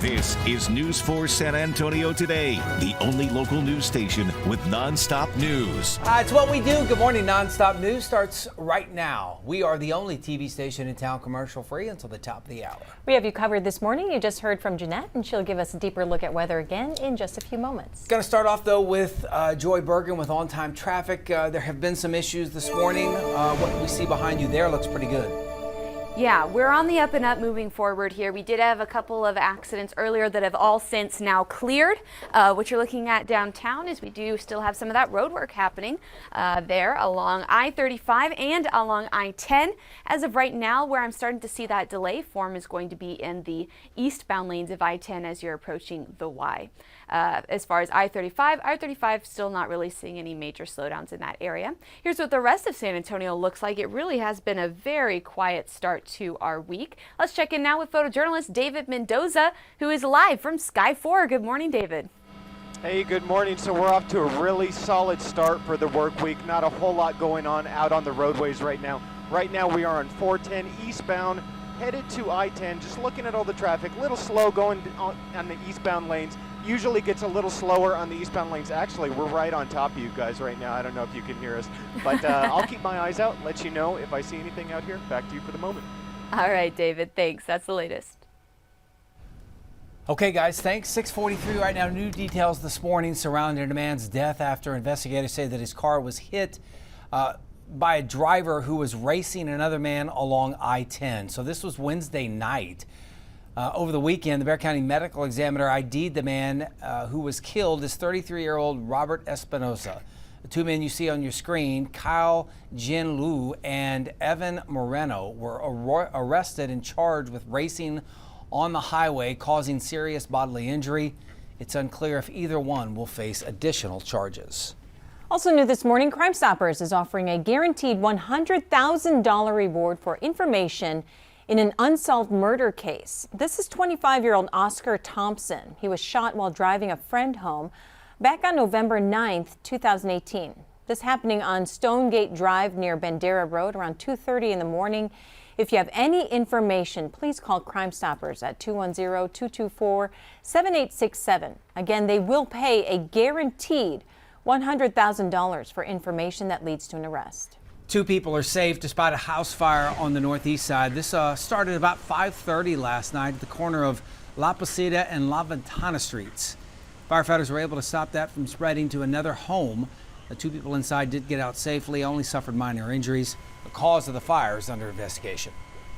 This is News 4 San Antonio Today, the only local news station with nonstop news. It's what we do. Good morning. Nonstop news starts right now. We are the only TV station in town commercial free until the top of the hour. We have you covered this morning. You just heard from Jeannette, and she'll give us a deeper look at weather again in just a few moments. Going to start off, though, with Joy Bergen with on-time traffic. There have been some issues this morning. What we see behind you there looks pretty good. Yeah, we're on the up and up moving forward here. We did have a couple of accidents earlier that have all since now cleared. What you're looking at downtown is we do still have some of that road work happening there along I-35 and along I-10. As of right now, where I'm starting to see that delay form is going to be in the eastbound lanes of I-10 as you're approaching the Y. As far as I-35 still not really seeing any major slowdowns in that area. Here's what the rest of San Antonio looks like. It really has been a very quiet start to our week. Let's check in now with photojournalist David Mendoza, who is live from Sky 4. Good morning, David. Hey, good morning. So we're off to a really solid start for the work week. Not a whole lot going on out on the roadways right now. Right now we are on 410 eastbound, headed to I-10. Just looking at all the traffic, a little slow going on the eastbound lanes. Usually gets a little slower on the eastbound lanes. Actually, we're right on top of you guys right now. I don't know if you can hear us, but I'll keep my eyes out, let you know if I see anything out here. Back to you for the moment. All right, David, thanks. That's the latest. Okay, guys, thanks. 6:43 right now. New details this morning surrounding a man's death after investigators say that his car was hit by a driver who was racing another man along I-10. So this was Wednesday night. Over the weekend, the Bexar County Medical Examiner ID'd the man who was killed as 33-year-old Robert Espinosa. The two men you see on your screen, Kyle Jin Liu and Evan Moreno, were arrested and charged with racing on the highway, causing serious bodily injury. It's unclear if either one will face additional charges. Also new this morning, Crime Stoppers is offering a guaranteed $100,000 reward for information in an unsolved murder case. This is 25-year-old Oscar Thompson. He was shot while driving a friend home back on November 9th, 2018. This happening on Stonegate Drive near Bandera Road around 2:30 in the morning. If you have any information, please call Crime Stoppers at 210-224-7867. Again, they will pay a guaranteed $100,000 for information that leads to an arrest. Two people are safe despite a house fire on the northeast side. This started about 5:30 last night at the corner of La Posada and La Ventana Streets. Firefighters were able to stop that from spreading to another home. The two people inside did get out safely, only suffered minor injuries. The cause of the fire is under investigation.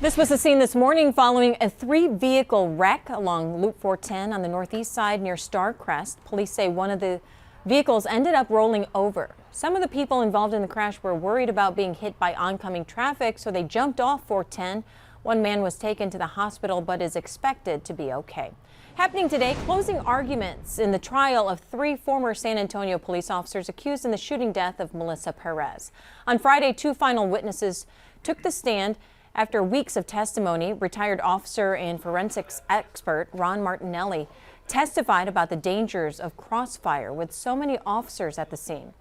This was the scene this morning following a 3-vehicle wreck along Loop 410 on the northeast side near Starcrest. Police say one of the vehicles ended up rolling over. Some of the people involved in the crash were worried about being hit by oncoming traffic, so they jumped off 410. One man was taken to the hospital but is expected to be okay. Happening today, closing arguments in the trial of 3 former San Antonio police officers accused in the shooting death of Melissa Perez. On Friday, 2 final witnesses took the stand after weeks of testimony. Retired officer and forensics expert Ron Martinelli testified about the dangers of crossfire with so many officers at the scene.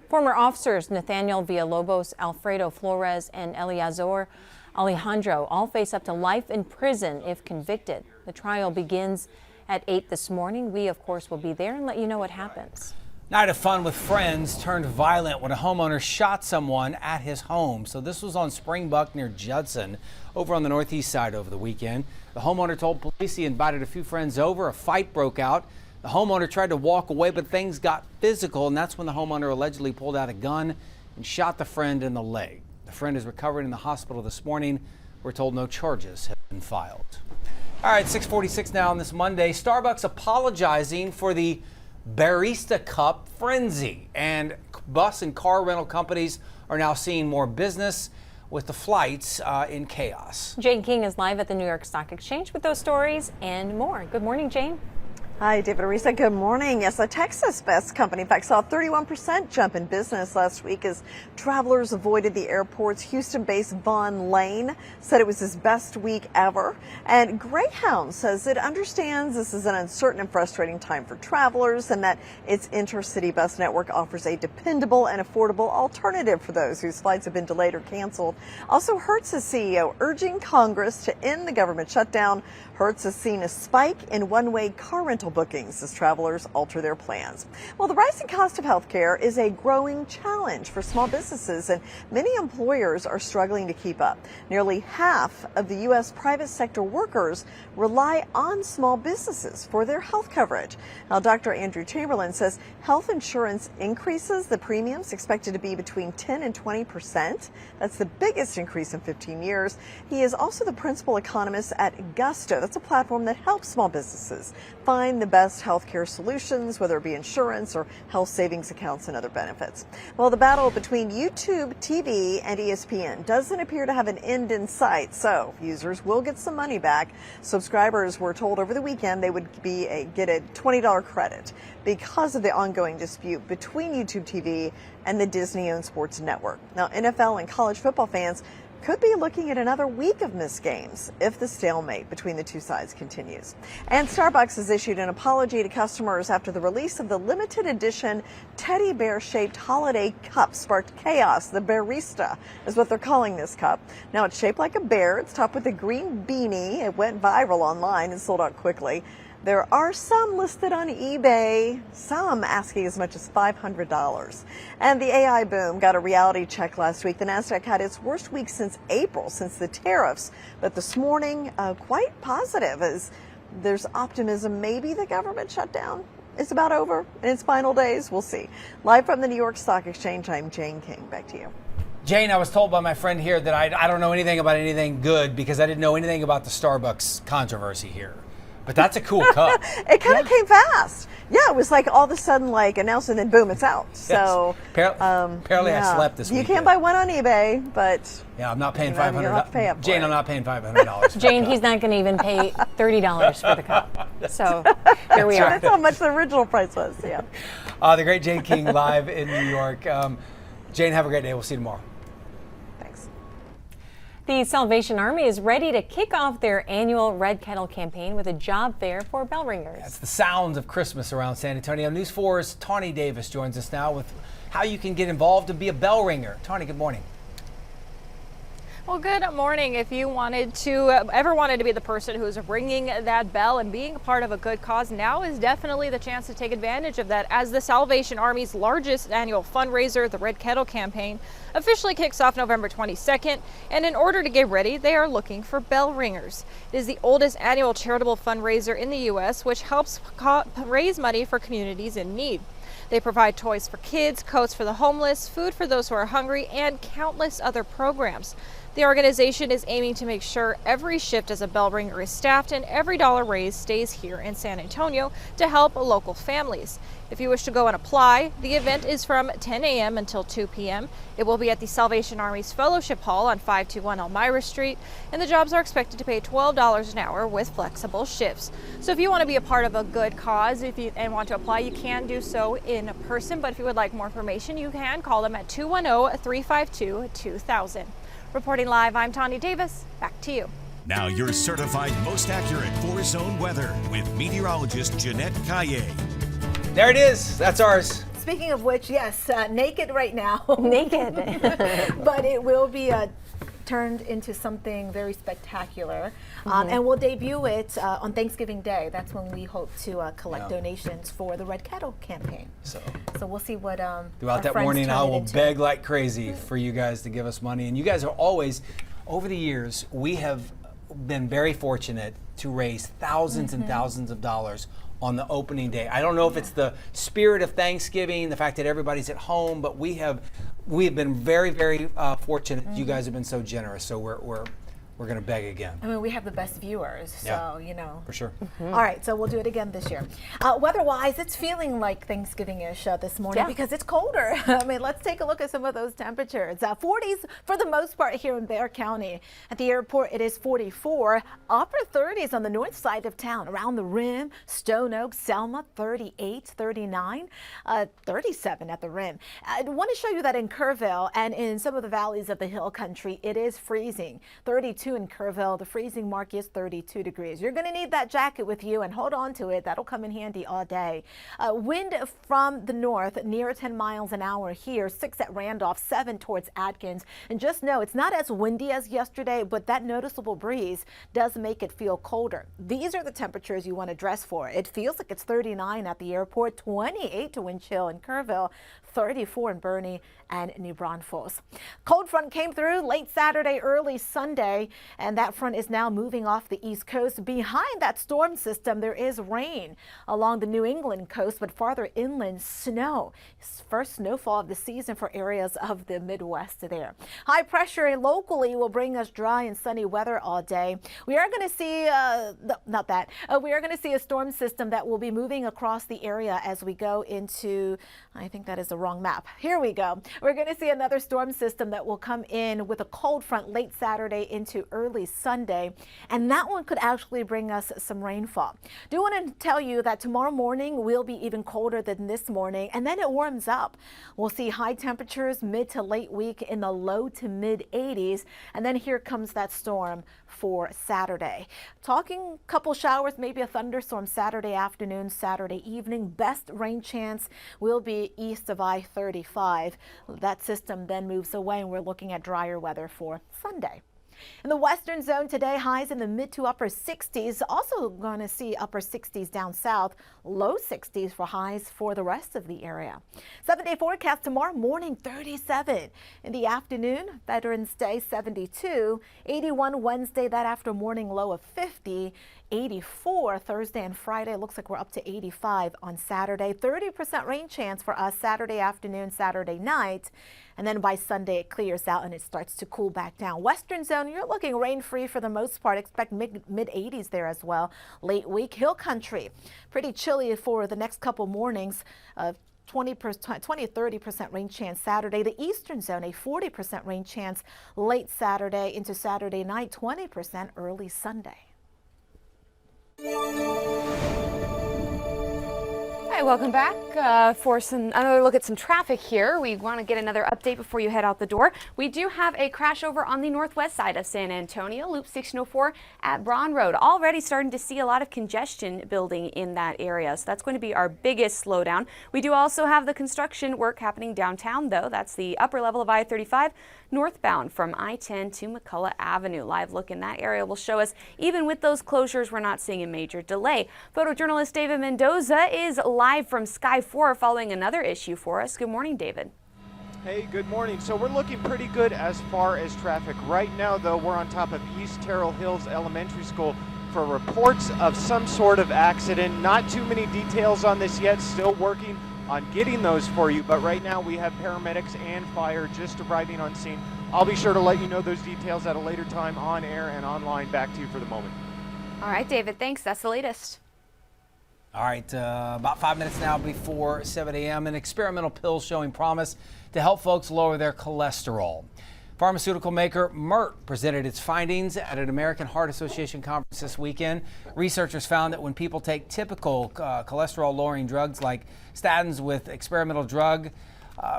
Former officers Nathaniel Villalobos, Alfredo Flores, and Eleazar Alejandro all face up to life in prison if convicted. The trial begins at 8 this morning. We, of course, will be there and let you know what happens. Night of fun with friends turned violent when a homeowner shot someone at his home. So this was on Springbuck near Judson over on the northeast side over the weekend. The homeowner told police he invited a few friends over. A fight broke out. The homeowner tried to walk away, but things got physical, and that's when the homeowner allegedly pulled out a gun and shot the friend in the leg. The friend is recovering in the hospital this morning. We're told no charges have been filed. All right, 6:46 now on this Monday. Starbucks apologizing for the Barista Cup frenzy, and bus and car rental companies are now seeing more business with the flights in chaos. Jane King is live at the New York Stock Exchange with those stories and more. Good morning, Jane. Hi, David Arisa. Good morning. Yes, a Texas-based company, in fact, saw a 31% jump in business last week as travelers avoided the airport's Houston-based Vaughn Lane. Said it was his best week ever. And Greyhound says it understands this is an uncertain and frustrating time for travelers and that its intercity bus network offers a dependable and affordable alternative for those whose flights have been delayed or canceled. Also, Hertz's CEO urging Congress to end the government shutdown. Hertz has seen a spike in one-way car rental bookings as travelers alter their plans. Well, the rising cost of healthcare is a growing challenge for small businesses, and many employers are struggling to keep up. Nearly half of the U.S. private sector workers rely on small businesses for their health coverage. Now, Dr. Andrew Chamberlain says health insurance increases, the premiums expected to be between 10 and 20%. That's the biggest increase in 15 years. He is also the principal economist at Gusto. That's a platform that helps small businesses find the best healthcare solutions, whether it be insurance or health savings accounts and other benefits. Well, the battle between YouTube TV and ESPN doesn't appear to have an end in sight, so users will get some money back. Subscribers were told over the weekend they would get a $20 credit because of the ongoing dispute between YouTube TV and the Disney-owned sports network. Now, NFL and college football fans could be looking at another week of missed games if the stalemate between the two sides continues. And Starbucks has issued an apology to customers after the release of the limited edition teddy bear-shaped holiday cup sparked chaos. The Bearista is what they're calling this cup. Now, it's shaped like a bear. It's topped with a green beanie. It went viral online and sold out quickly. There are some listed on eBay, some asking as much as $500. And the AI boom got a reality check last week. The Nasdaq had its worst week since April, since the tariffs. But this morning, quite positive as there's optimism. Maybe the government shutdown is about over in its final days. We'll see. Live from the New York Stock Exchange, I'm Jane King. Back to you. Jane, I was told by my friend here that I don't know anything about anything good because I didn't know anything about the Starbucks controversy here. But that's a cool cup. It kind of came fast. Yeah, it was like all of a sudden like announced and then boom, it's out. So yes. Apparently I slept this weekend. You can buy one on eBay, but yeah, I'm not paying $500. You'll have to pay up for Jane, it. I'm not paying $500. Jane, he's not going to even pay $30 for the cup. So here we are. That's how much the original price was. Yeah. The great Jane King live in New York. Jane, have a great day. We'll see you tomorrow. The Salvation Army is ready to kick off their annual Red Kettle campaign with a job fair for bell ringers. That's the sounds of Christmas around San Antonio. News 4's Tawny Davis joins us now with how you can get involved and be a bell ringer. Tawny, good morning. Well, good morning. If you ever wanted to be the person who's ringing that bell and being a part of a good cause, now is definitely the chance to take advantage of that, as the Salvation Army's largest annual fundraiser, the Red Kettle campaign, officially kicks off November 22nd. And in order to get ready, they are looking for bell ringers. It is the oldest annual charitable fundraiser in the U.S., which helps raise money for communities in need. They provide toys for kids, coats for the homeless, food for those who are hungry, and countless other programs. The organization is aiming to make sure every shift as a bell ringer is staffed and every dollar raised stays here in San Antonio to help local families. If you wish to go and apply, the event is from 10 a.m. until 2 p.m. It will be at the Salvation Army's Fellowship Hall on 521 Elmira Street, and the jobs are expected to pay $12 an hour with flexible shifts. So if you want to be a part of a good cause and want to apply, you can do so in person, but if you would like more information, you can call them at 210-352-2000. Reporting live, I'm Tawny Davis. Back to you. Now your certified most accurate 4-zone weather with meteorologist Jeannette. There it is. That's ours. Speaking of which, yes, naked right now. Naked. But it will be turned into something very spectacular. And we'll debut it on Thanksgiving Day. That's when we hope to collect donations for the Red Kettle campaign. So we'll see what throughout that morning I will beg like crazy for you guys to give us money. And you guys are always, over the years, we have been very fortunate to raise thousands and thousands of dollars on the opening day. I don't know if it's the spirit of Thanksgiving, the fact that everybody's at home, but we have been very, very fortunate. You guys have been so generous. So we're going to beg again. I mean, we have the best viewers, so, you know. For sure. All right, so we'll do it again this year. Weather-wise, it's feeling like Thanksgiving-ish this morning because it's colder. I mean, let's take a look at some of those temperatures. 40s for the most part here in Bexar County. At the airport, it is 44. Upper 30s on the north side of town. Around the Rim, Stone Oak, Selma, 38, 39, 37 at the Rim. I want to show you that in Kerrville and in some of the valleys of the hill country, it is freezing. 32 32 in Kerrville. The freezing mark is 32 degrees. You're going to need that jacket with you, and hold on to it. That'll come in handy all day. Wind from the north near 10 miles an hour here, 6 at Randolph, 7 towards Atkins. And just know it's not as windy as yesterday, but that noticeable breeze does make it feel colder. These are the temperatures you want to dress for. It feels like it's 39 at the airport, 28 to wind chill in Kerrville, 34 in Bernie and New Braunfels. Cold front came through late Saturday, early Sunday, and that front is now moving off the East Coast. Behind that storm system, there is rain along the New England coast, but farther inland, snow. First snowfall of the season for areas of the Midwest there. High pressure locally will bring us dry and sunny weather all day. We are going to see, we are going to see a storm system that will be moving across the area as we go into, I think that is the wrong map. Here we go. We're going to see another storm system that will come in with a cold front late Saturday into early Sunday, and that one could actually bring us some rainfall. Do want to tell you that tomorrow morning will be even colder than this morning, and then it warms up. We'll see high temperatures mid to late week in the low to mid 80s, and then here comes that storm for Saturday. Talking couple showers, maybe a thunderstorm Saturday afternoon, Saturday evening. Best rain chance will be east of I-35. That system then moves away, and we're looking at drier weather for Sunday. In the western zone today, highs in the mid to upper 60s. Also going to see upper 60s down south, low 60s for highs for the rest of the area. 7-day forecast tomorrow morning, 37. In the afternoon, Veterans Day, 72. 81 Wednesday, that after morning low of 50. 84 Thursday and Friday. Looks like we're up to 85 on Saturday. 30% rain chance for us Saturday afternoon, Saturday night. And then by Sunday, it clears out and it starts to cool back down. Western zone, you're looking rain-free for the most part. Expect mid-80s there as well. Late week, hill country. Pretty chilly for the next couple mornings. 20 to 30% rain chance Saturday. The eastern zone, a 40% rain chance late Saturday into Saturday night, 20% early Sunday. Hi, welcome back for another look at some traffic here. We want to get another update before you head out the door. We do have a crash over on the northwest side of San Antonio, Loop 1604 at Braun Road. Already starting to see a lot of congestion building in that area, so that's going to be our biggest slowdown. We do also have the construction work happening downtown, though. That's the upper level of I-35 northbound from I-10 to McCullough Avenue. Live look in that area will show us, even with those closures, we're not seeing a major delay. Photojournalist David Mendoza is live from Sky 4 following another issue for us. Good morning, David. Hey, good morning. So we're looking pretty good as far as traffic. Right now, though, we're on top of East Terrell Hills Elementary School for reports of some sort of accident. Not too many details on this yet, still working on getting those for you, but right now we have paramedics and fire just arriving on scene. I'll be sure to let you know those details at a later time on air and online. Back to you for the moment. All right, David, thanks. That's the latest. All right, about 5 minutes now before 7 a.m. An experimental pill showing promise to help folks lower their cholesterol. Pharmaceutical maker Merck presented its findings at an American Heart Association conference this weekend. Researchers found that when people take typical cholesterol-lowering drugs like statins with experimental drug,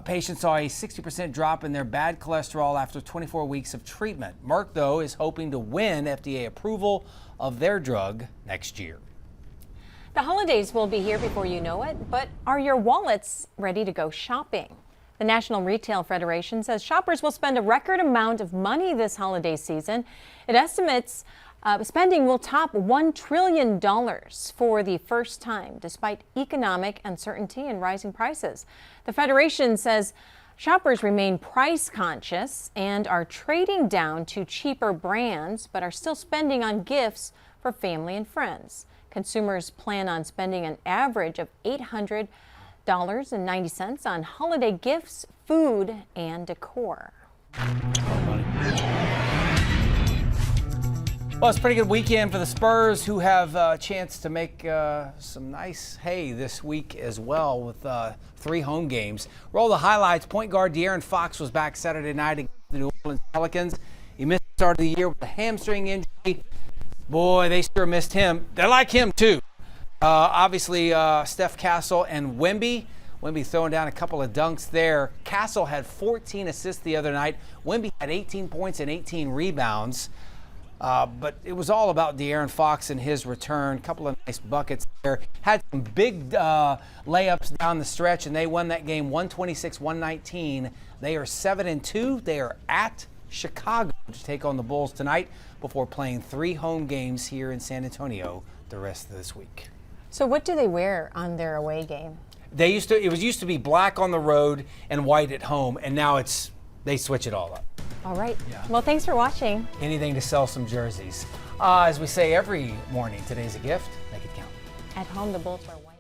patients saw a 60% drop in their bad cholesterol after 24 weeks of treatment. Merck, though, is hoping to win FDA approval of their drug next year. The holidays will be here before you know it, but are your wallets ready to go shopping? The National Retail Federation says shoppers will spend a record amount of money this holiday season. It estimates spending will top $1 trillion for the first time, despite economic uncertainty and rising prices. The Federation says shoppers remain price conscious and are trading down to cheaper brands, but are still spending on gifts for family and friends. Consumers plan on spending an average of $800.90 on holiday gifts, food, and decor. Well, it's a pretty good weekend for the Spurs, who have a chance to make some nice hay this week as well with 3 home games. Roll the highlights. Point guard De'Aaron Fox was back Saturday night against the New Orleans Pelicans. He missed the start of the year with a hamstring injury. Boy, they sure missed him. They like him, too. Obviously, Steph Castle and Wemby. Wemby throwing down a couple of dunks there. Castle had 14 assists the other night. Wemby had 18 points and 18 rebounds. But it was all about De'Aaron Fox and his return. A couple of nice buckets there. Had some big layups down the stretch, and they won that game 126-119. They are 7-2. They are at Chicago to take on the Bulls tonight before playing 3 home games here in San Antonio the rest of this week. So what do they wear on their away game? It used to be black on the road and white at home, and now they switch it all up. All right. Yeah. Well, thanks for watching. Anything to sell some jerseys. As we say every morning, today's a gift. Make it count. At home, the Bulls wear white.